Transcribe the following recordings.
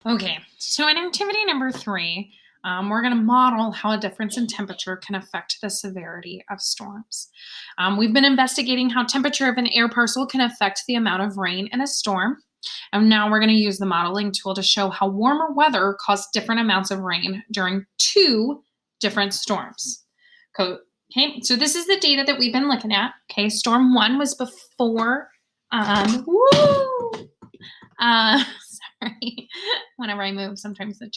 Okay, so in activity number 3, we're going to model how a difference in temperature can affect the severity of storms. We've been investigating how temperature of an air parcel can affect the amount of rain in a storm. And now we're going to use the modeling tool to show how warmer weather caused different amounts of rain during 2 different storms. Okay, so this is the data that we've been looking at. Okay, storm 1 was before, sorry. Whenever I move, sometimes the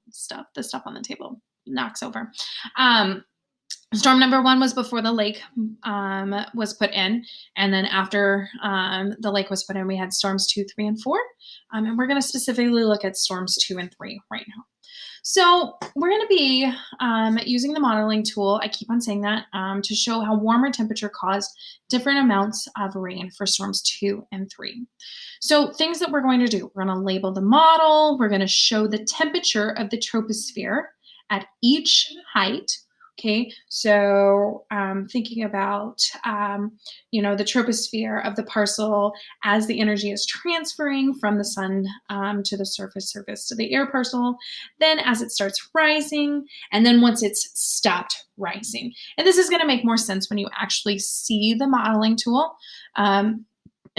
stuff on the table knocks over. Um, Storm number 1 was before the lake was put in, and then after the lake was put in, we had storms 2, 3, and 4. And we're going to specifically look at storms 2 and 3 right now. So we're going to be using the modeling tool. I keep on saying that to show how warmer temperature caused different amounts of rain for storms 2 and 3. So things that we're going to do, we're going to label the model. We're going to show the temperature of the troposphere at each height. Okay, so thinking about, the troposphere of the parcel as the energy is transferring from the sun to the surface to the air parcel, then as it starts rising, and then once it's stopped rising. And this is going to make more sense when you actually see the modeling tool.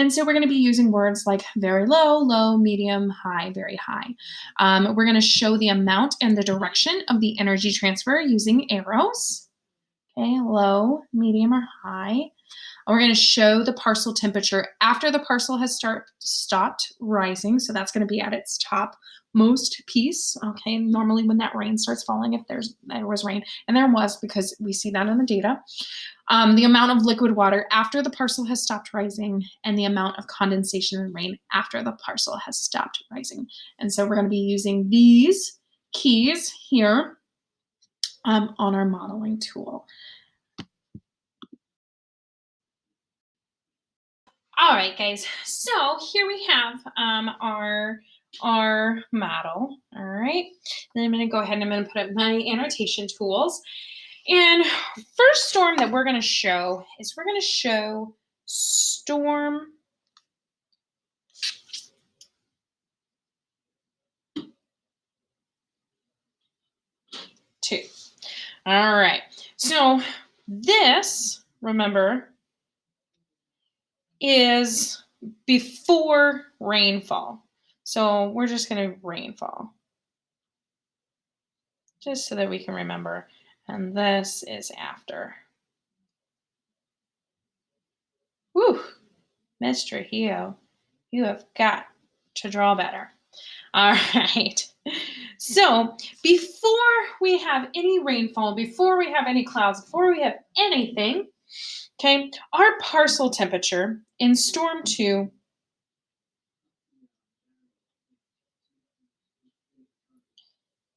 And so we're going to be using words like very low, low, medium, high, very high. We're going to show the amount and the direction of the energy transfer using arrows. Okay, low, medium, or high. We're going to show the parcel temperature after the parcel has stopped rising. So that's going to be at its topmost piece. Okay, normally when that rain starts falling, if there was rain, and there was because we see that in the data. The amount of liquid water after the parcel has stopped rising, and the amount of condensation and rain after the parcel has stopped rising. And so we're going to be using these keys here on our modeling tool. All right, guys. So here we have our model. All right. Then I'm going to go ahead and I'm going to put up my annotation tools. And first storm that we're going to show is we're going to show storm 2. All right. So this, remember, is before rainfall. So we're just going to rainfall, just so that we can remember. And this is after. Whew, Mr. Heo, you have got to draw better. All right. So before we have any rainfall, before we have any clouds, before we have anything, okay, our parcel temperature in storm 2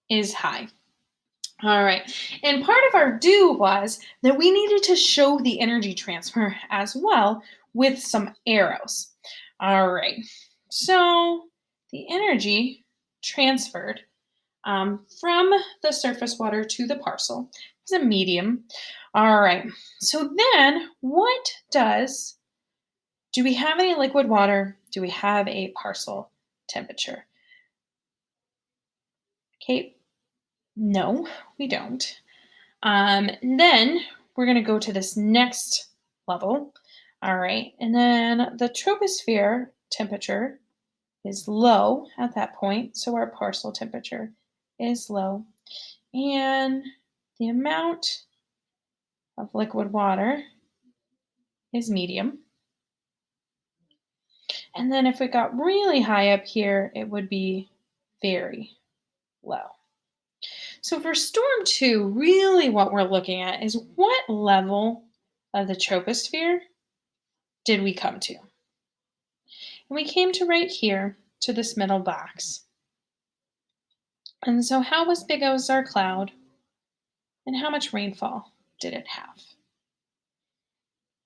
is high. All right. And part of our do was that we needed to show the energy transfer as well with some arrows. All right. So the energy transferred from the surface water to the parcel is a medium. All right. So then do we have any liquid water? Do we have a parcel temperature? Okay. No, we don't. Then we're going to go to this next level. All right. And then the troposphere temperature is low at that point. So our parcel temperature is low. And the amount of liquid water is medium. And then if it got really high up here, it would be very low. So for storm 2, really what we're looking at is what level of the troposphere did we come to? And we came to right here to this middle box. And so how big was our cloud? And how much rainfall did it have?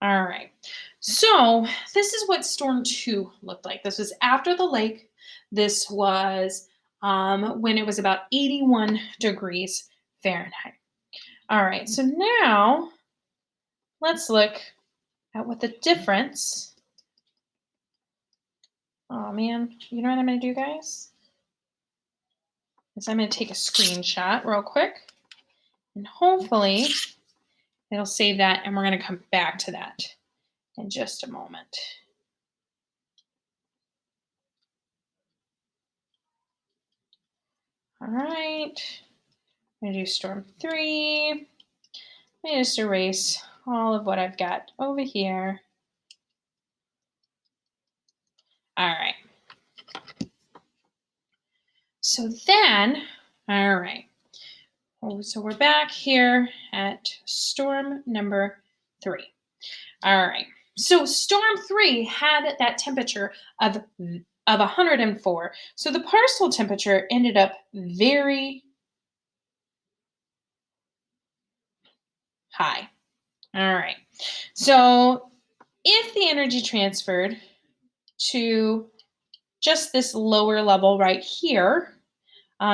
All right. So this is what storm 2 looked like. This was after the lake. This was when it was about 81 degrees Fahrenheit. All right. So now let's look at what the difference. Oh man, you know what I'm going to do, guys? is I'm going to take a screenshot real quick, and hopefully it'll save that, and we're going to come back to that in just a moment. All right, I'm going to do storm 3. Let me just erase all of what I've got over here. All right. So then, all right. Oh, so we're back here at storm number 3. All right. So storm 3 had that temperature of 104. So the parcel temperature ended up very high. All right. So if the energy transferred to just this lower level right here,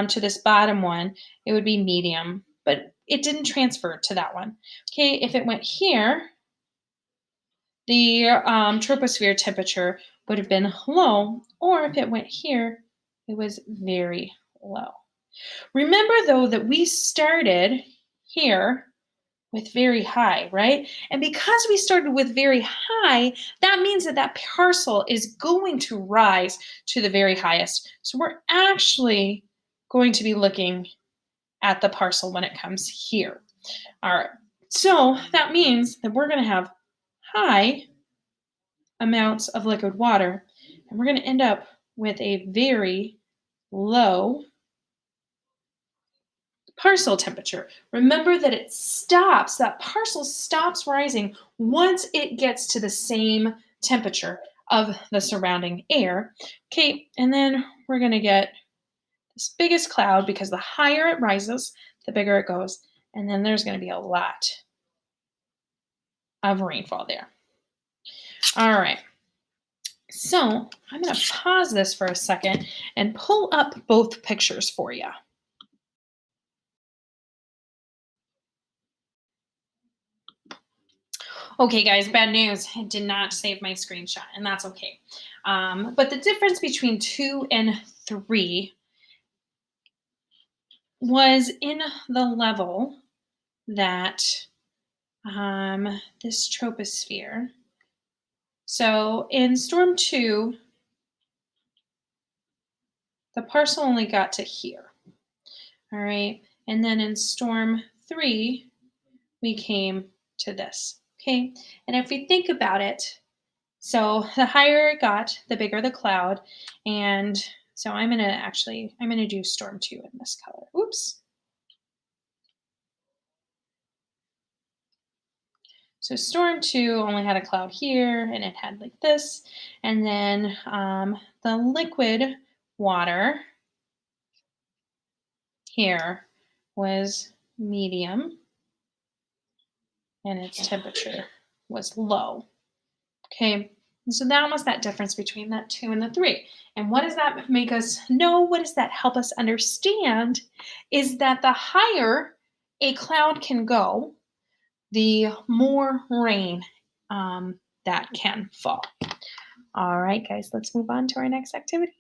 to this bottom one, it would be medium, but it didn't transfer to that one. Okay, if it went here, the troposphere temperature would have been low, or if it went here, it was very low. Remember though that we started here with very high, right? And because we started with very high, that means that that parcel is going to rise to the very highest. So we're actually going to be looking at the parcel when it comes here. All right, so that means that we're going to have high amounts of liquid water, and we're going to end up with a very low parcel temperature. Remember that it stops, that parcel stops rising once it gets to the same temperature of the surrounding air. Okay, and then we're going to get this biggest cloud because the higher it rises, the bigger it goes, and then there's going to be a lot of rainfall there. All right. So I'm going to pause this for a second and pull up both pictures for you. Okay, guys, bad news. I did not save my screenshot, and that's okay. But the difference between 2 and 3 was in the level that this troposphere. So in storm 2, the parcel only got to here. All right, and then in storm 3, we came to this. Okay, and if we think about it, so the higher it got, the bigger the cloud. And so I'm gonna do storm 2 in this color. Oops. So storm 2 only had a cloud here, and it had like this. And then the liquid water here was medium, and its temperature was low. Okay, and so that was that difference between that 2 and the 3. And what does that make us know? What does that help us understand? Is that the higher a cloud can go, the more rain that can fall. All right, guys, let's move on to our next activity.